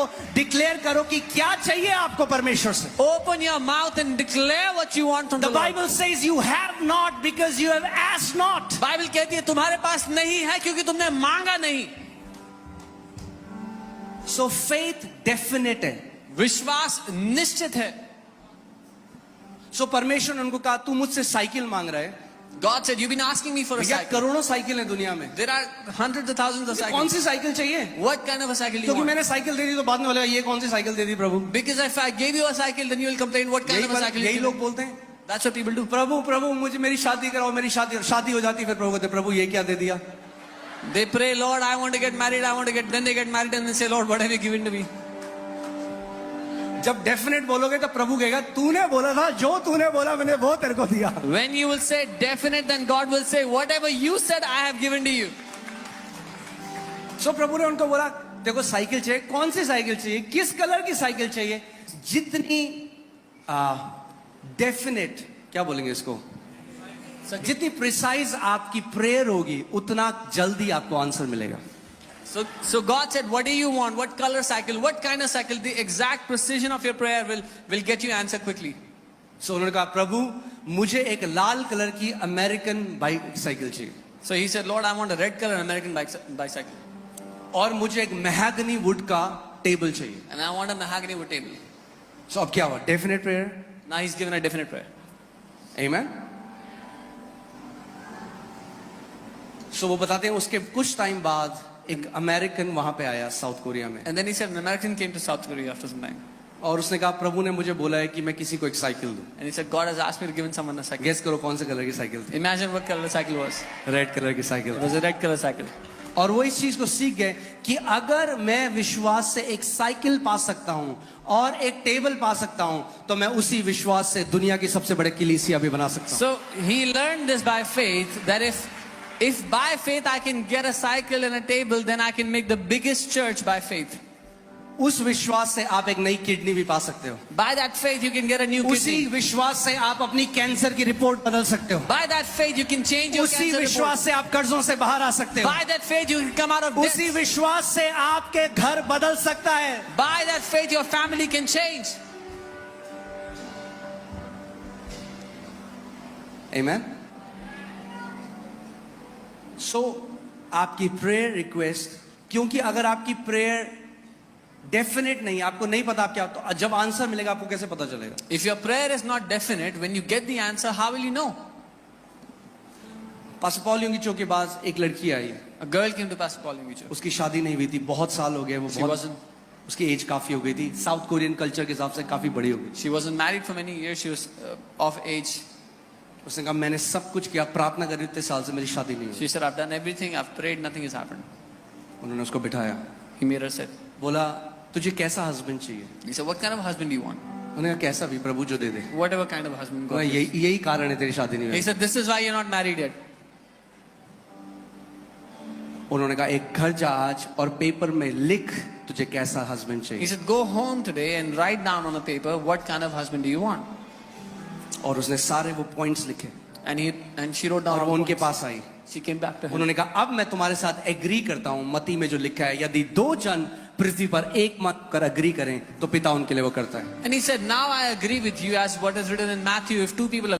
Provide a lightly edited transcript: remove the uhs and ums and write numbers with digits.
करो, डिक्लेयर करो कि क्या चाहिए आपको परमेश्वर से. Open your mouth and declare what you want from The the Lord. Bible says you have not because you have asked not. Bible कहती है तुम्हारे पास नहीं है क्योंकि तुमने मांगा नहीं. So faith definite है. विश्वास निश्चित है. So परमेश्वर ने उनको कहा तू मुझसे साइकिल मांग रहा है. God said, you've been asking me for a भैया cycle. करोड़ों साइकिल है दुनिया में. There are hundreds of thousands of कौन cycles. सी साइकिल चाहिए? What kind of a cycle do you क्योंकि want? मैंने साइकिल दे दी तो बाद में बोलेगा ये कौन सी साइकिल दे दी प्रभु. Because if I gave you a cycle, then you will complain, what kind of a cycle? यही you लोग give? बोलते हैं. That's what people do. प्रभु प्रभु मुझे मेरी शादी कराओ, मेरी शादी हो जाती, फिर प्रभु कहते प्रभु ये क्या दे दिया. They pray, Lord, I want to get married, I want to get. Then they get married and they say, Lord, what have you given to me? जब डेफिनेट बोलोगे तो प्रभु कहेगा तूने बोला था, जो तूने बोला मैंने वो तेरे को दिया. When you will say definite, then God will say, whatever you said, I have given to you. सो प्रभु ने उनको बोला देखो साइकिल चाहिए, कौन सी साइकिल चाहिए, किस कलर की साइकिल चाहिए. जितनी डेफिनेट क्या बोलेंगे इसको, जितनी प्रिसाइज आपकी प्रेयर होगी उतना जल्दी आपको आंसर मिलेगा. So God said, what do you want? What color cycle? What kind of cycle? The exact precision of your prayer will get you answer quickly. सो उन्होंने कहा प्रभु मुझे एक लाल कलर की अमेरिकन बाइक साइकिल चाहिए. So he said, Lord, I want a red color American bicycle. और मुझे एक महगनी would का टेबल चाहिए. And I want a mahogany wood table. सो अब क्या हुआ, definite prayer. Now he's given a definite prayer. आमेन. सो वो बताते हैं उसके कुछ टाइम बाद एक अमेरिकन वहां पे आया साउथ कोरिया में. And then he said, an American came to South Korea after some time. और उसने कहा प्रभु ने मुझे बोला है कि मैं किसी को एक साइकिल दूं. And he said, God has asked me to give someone a cycle. Guess करो कौन से कलर की साइकिल थी. Imagine what color the cycle was. Red colour की cycle. It was a red color cycle. और वो इस चीज को सीख गए कि अगर मैं विश्वास से एक साइकिल पा सकता हूं और एक टेबल पा सकता हूं तो मैं उसी विश्वास से दुनिया की सबसे बड़े कलीसिया भी बना सकता हूं. So he learned this by faith, that if by faith I can get a cycle and a table, then I can make the biggest church by faith. उस विश्वास से आप एक नई किडनी भी पा सकते हो. By that faith you can get a new उसी kidney. विश्वास से आप अपनी कैंसर की रिपोर्ट बदल सकते हो. By that faith you can change your उसी cancer विश्वास report. से आप कर्जों से बाहर आ सकते हो. By that faith you can come out of उसी debt. विश्वास से आपके घर बदल सकता है. By that faith your family can change. Amen. So आपकी प्रेयर रिक्वेस्ट, क्योंकि अगर आपकी प्रेयर डेफिनेट नहीं, आपको नहीं पता आप क्या, तो जब आंसर मिलेगा आपको कैसे पता चलेगा. If your prayer is not definite, when you get the answer, how will you know? Pastor Paul Yonggi Cho के पास एक लड़की आई. A girl came to Pastor Paul Yungicho. उसकी शादी नहीं हुई थी, बहुत साल हो गए. वो She बहुत, wasn't उसकी एज काफी हो गई थी, साउथ कोरियन कल्चर के हिसाब से काफी बड़ी हो गई. she wasn't married for many years. She was of age. उसने कहा मैंने सब कुछ किया, प्रार्थना करी, इतने साल से मेरी शादी नहीं हुई. She said, I've done everything, I've prayed, nothing has happened. उन्होंने उसको बिठाया, He made her sit. बोला तुझे कैसा हस्बैंड चाहिए. He said, what kind of husband do you want? उन्होंने कहा कैसा भी प्रभु जो दे दे. Whatever kind of husband God gives. यही कारण है तेरी शादी नहीं He हुई. said, this is why you're not married yet. उन्होंने कहा एक घर जा आज और पेपर में लिख तुझे कैसा हस्बैंड He चाहिए. said, go home today and write down on a paper what kind of husband do you want. और उसने सारे वो पॉइंट्स लिखे And she wrote down. और all वो the उनके points. Pass I. She came back to him. उन्होंने कहा अब मैं तुम्हारे साथ एग्री करता हूं, मती में जो लिखा है यदि 2 जन पृथ्वी पर एक मत कर अग्री करें तो पिता उनके लिए वो करता है. And he said, now I agree with you as what is written in Matthew. If 2 people